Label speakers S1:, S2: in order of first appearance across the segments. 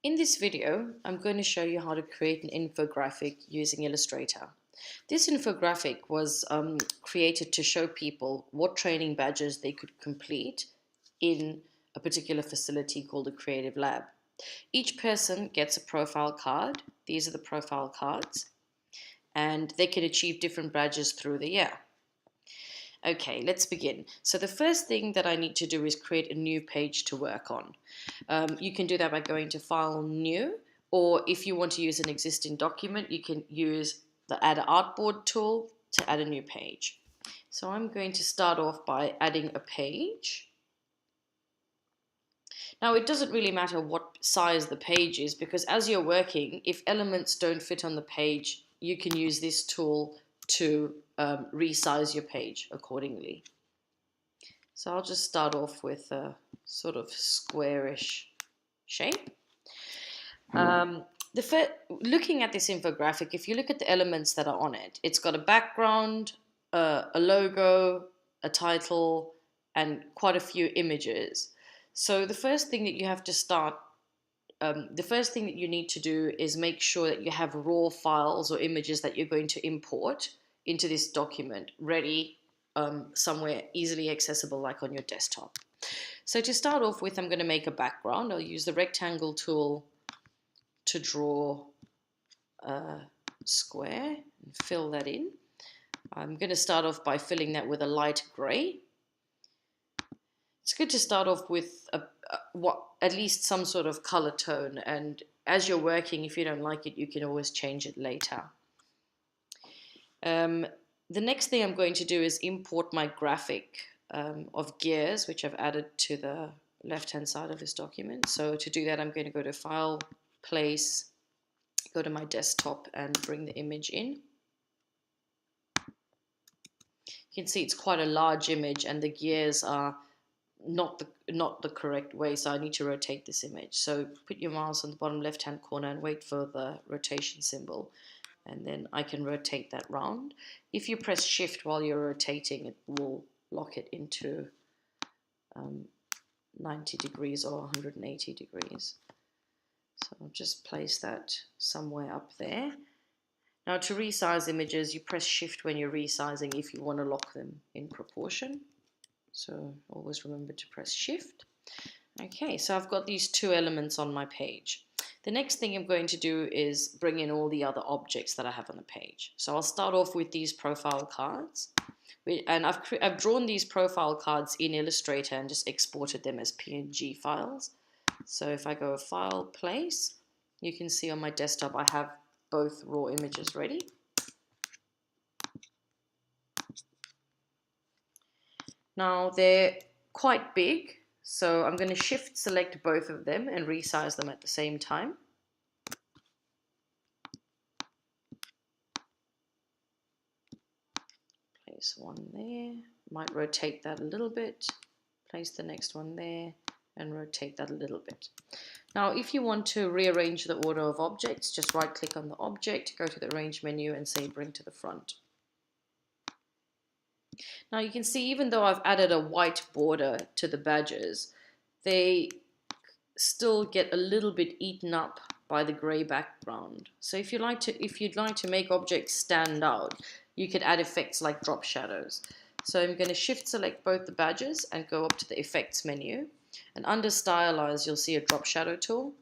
S1: In this video, I'm going to show you how to create an infographic using Illustrator. This infographic was created to show people what training badges they could complete in a particular facility called a Creative Lab. Each person gets a profile card. These are the profile cards, and they can achieve different badges through the year. Okay, let's begin. So the first thing that I need to do is create a new page to work on. You can do that by going to File, New, or if you want to use an existing document, you can use the Add Artboard tool to add a new page. So I'm going to start off by adding a page. Now it doesn't really matter what size the page is, because as you're working, if elements don't fit on the page, you can use this tool to resize your page accordingly. So I'll just start off with a sort of squarish shape. Looking at this infographic, if you look at the elements that are on it, it's got a background, a logo, a title, and quite a few images. So the first thing that you have to the first thing that you need to do is make sure that you have raw files or images that you're going to import into this document ready somewhere easily accessible, like on your desktop. So to start off with, I'm going to make a background. I'll use the rectangle tool to draw a square and fill that in. I'm going to start off by filling that with a light gray. It's good to start off with at least some sort of color tone, and as you're working, if you don't like it, you can always change it later. The next thing I'm going to do is import my graphic of gears, which I've added to the left-hand side of this document. So to do that, I'm going to go to File, Place, go to my desktop and bring the image in. You can see it's quite a large image and the gears are not the correct way, so I need to rotate this image. So put your mouse on the bottom left-hand corner and wait for the rotation symbol, and then I can rotate that round. If you press Shift while you're rotating, it will lock it into 90 degrees or 180 degrees. So I'll just place that somewhere up there. Now to resize images, you press Shift when you're resizing if you want to lock them in proportion. So always remember to press Shift. Okay, so I've got these two elements on my page. The next thing I'm going to do is bring in all the other objects that I have on the page. So I'll start off with these profile cards. And I've drawn these profile cards in Illustrator and just exported them as PNG files. So if I go File, Place, you can see on my desktop I have both raw images ready. Now they're quite big, so I'm going to Shift select both of them and resize them at the same time. Place one there, might rotate that a little bit, place the next one there and rotate that a little bit. Now if you want to rearrange the order of objects, just right click on the object, go to the Arrange menu and say Bring to the Front. Now you can see, even though I've added a white border to the badges, they still get a little bit eaten up by the gray background. So if you'd like to make objects stand out, you could add effects like drop shadows. So I'm going to Shift select both the badges and go up to the Effects menu, and under Stylize you'll see a drop shadow tool.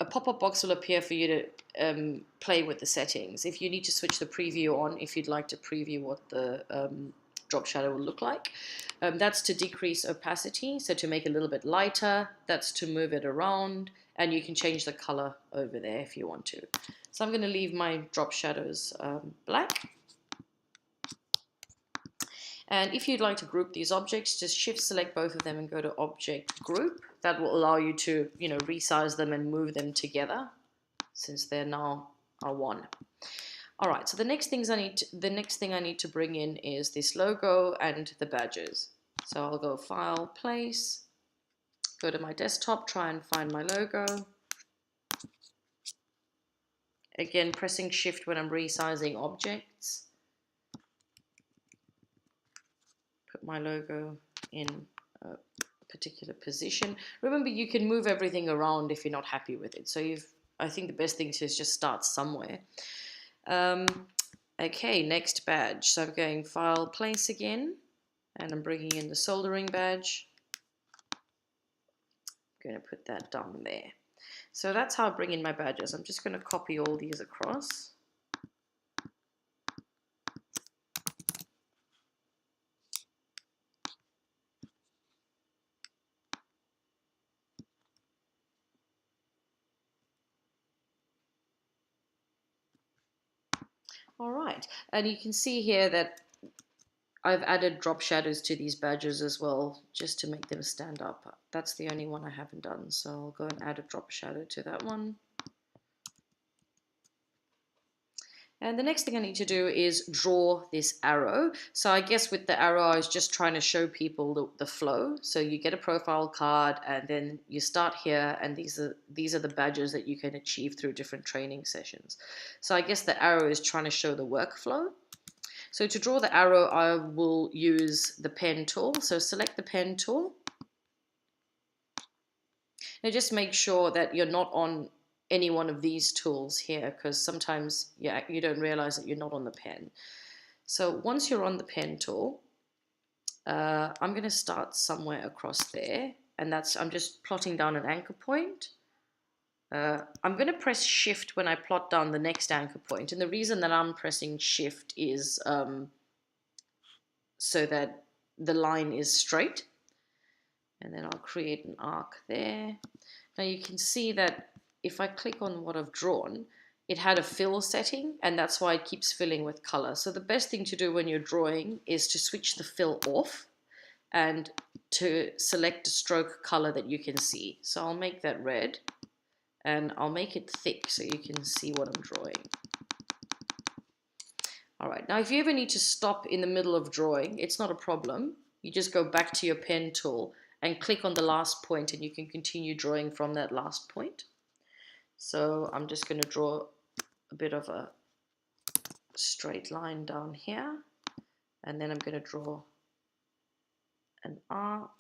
S1: A pop-up box will appear for you to play with the settings. If you need to switch the preview on, if you'd like to preview what the drop shadow will look like. That's to decrease opacity, so to make it a little bit lighter. That's to move it around, and you can change the color over there if you want to. So I'm going to leave my drop shadows black. And if you'd like to group these objects, just Shift select both of them and go to Object Group. That will allow you to, resize them and move them together, since they're now are one. All right. So the next thing I need to bring in is this logo and the badges. So I'll go File, Place, go to my desktop, try and find my logo. Again, pressing Shift when I'm resizing objects. Put my logo in particular position. Remember, you can move everything around if you're not happy with it. So I think the best thing is just start somewhere. Okay, next badge. So I'm going File, Place again, and I'm bringing in the soldering badge. I'm going to put that down there. So that's how I bring in my badges. I'm just going to copy all these across. All right, and you can see here that I've added drop shadows to these badges as well, just to make them stand up. That's the only one I haven't done, so I'll go and add a drop shadow to that one. And the next thing I need to do is draw this arrow. So I guess with the arrow, I was just trying to show people the flow. So you get a profile card and then you start here, and these are the badges that you can achieve through different training sessions. So I guess the arrow is trying to show the workflow. So to draw the arrow, I will use the pen tool. So select the pen tool. Now just make sure that you're not on any one of these tools here, because sometimes you don't realize that you're not on the pen. So once you're on the pen tool, I'm going to start somewhere across there, and I'm just plotting down an anchor point. I'm going to press shift when I plot down the next anchor point, and the reason that I'm pressing shift is so that the line is straight, and then I'll create an arc there. Now you can see that if I click on what I've drawn, it had a fill setting, and that's why it keeps filling with color. So the best thing to do when you're drawing is to switch the fill off and to select a stroke color that you can see. So I'll make that red, and I'll make it thick so you can see what I'm drawing. All right, now if you ever need to stop in the middle of drawing, it's not a problem. You just go back to your pen tool and click on the last point, and you can continue drawing from that last point. So I'm just going to draw a bit of a straight line down here, and then I'm going to draw an arc,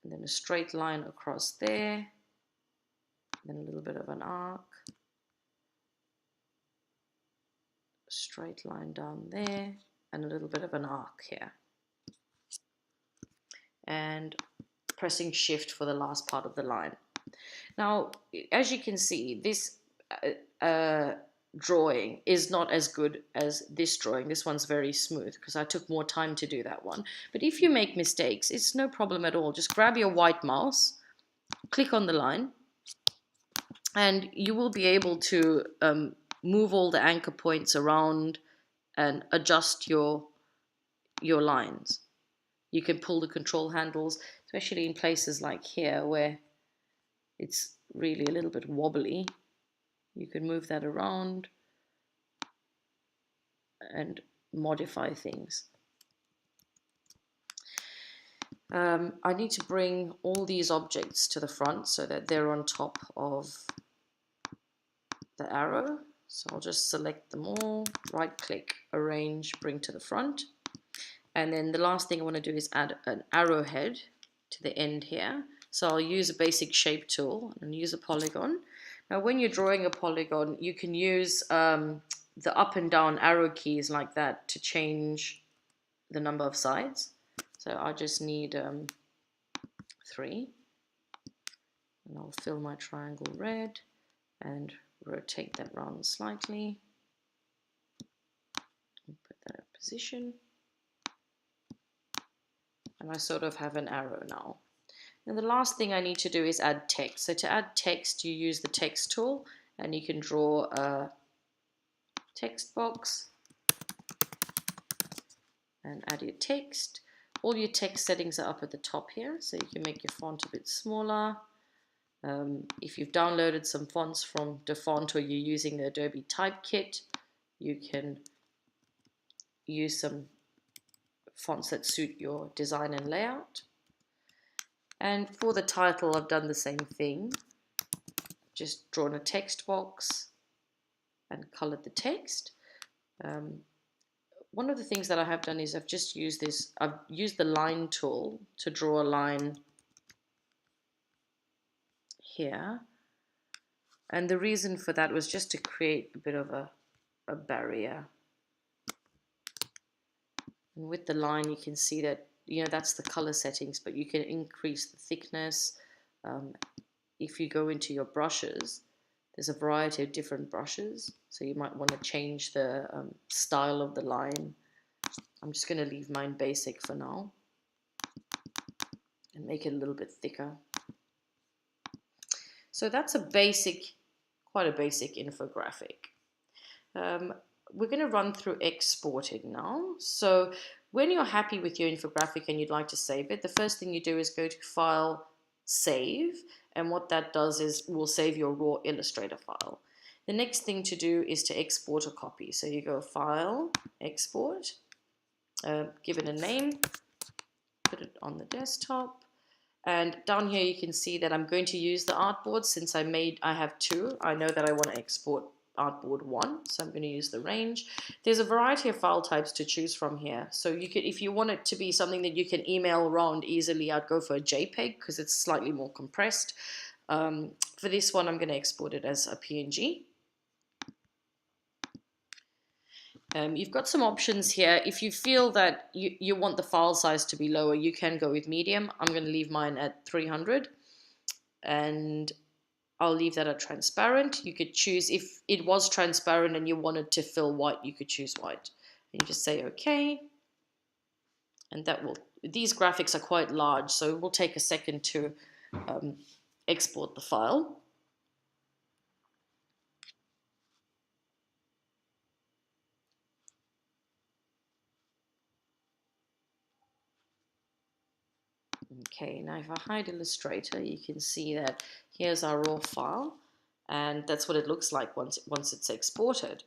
S1: and then a straight line across there, then a little bit of an arc, straight line down there, and a little bit of an arc here, and pressing shift for the last part of the line. Now, as you can see, this drawing is not as good as this drawing. This one's very smooth because I took more time to do that one. But if you make mistakes, it's no problem at all. Just grab your white mouse, click on the line, and you will be able to move all the anchor points around and adjust your lines. You can pull the control handles, especially in places like here where it's really a little bit wobbly. You can move that around and modify things. I need to bring all these objects to the front so that they're on top of the arrow. So I'll just select them all, right click, arrange, bring to the front. And then the last thing I want to do is add an arrowhead to the end here. So I'll use a basic shape tool and use a polygon. Now when you're drawing a polygon, you can use the up and down arrow keys like that to change the number of sides. So I just need 3, and I'll fill my triangle red and rotate that round slightly and put that in position, and I sort of have an arrow now. And the last thing I need to do is add text. So to add text, you use the text tool, and you can draw a text box and add your text. All your text settings are up at the top here, so you can make your font a bit smaller. If you've downloaded some fonts from DaFont or you're using the Adobe Typekit, you can use some fonts that suit your design and layout. And for the title, I've done the same thing. Just drawn a text box and colored the text. one of the things that I have done is I've just used this, I've used the line tool to draw a line here. And the reason for that was just to create a bit of a barrier. And with the line, you can see that, that's the color settings, but you can increase the thickness. If you go into your brushes, there's a variety of different brushes. So you might want to change the style of the line. I'm just going to leave mine basic for now and make it a little bit thicker. So that's quite a basic infographic. We're going to run through exporting now. So when you're happy with your infographic and you'd like to save it, the first thing you do is go to File, Save, and what that does is will save your raw Illustrator file. The next thing to do is to export a copy. So you go File, Export, give it a name, put it on the desktop, and down here you can see that I'm going to use the artboard since I have two. I know that I want to export artboard 1, so I'm going to use the range. There's a variety of file types to choose from here. So you could, if you want it to be something that you can email around easily, I'd go for a JPEG because it's slightly more compressed. For this one, I'm going to export it as a PNG. You've got some options here. If you feel that you want the file size to be lower, you can go with medium. I'm going to leave mine at 300, and I'll leave that at transparent. You could choose, if it was transparent and you wanted to fill white, you could choose white. And you just say OK. And these graphics are quite large, so it will take a second to export the file. Okay, now if I hide Illustrator, you can see that here's our raw file, and that's what it looks like once it's exported.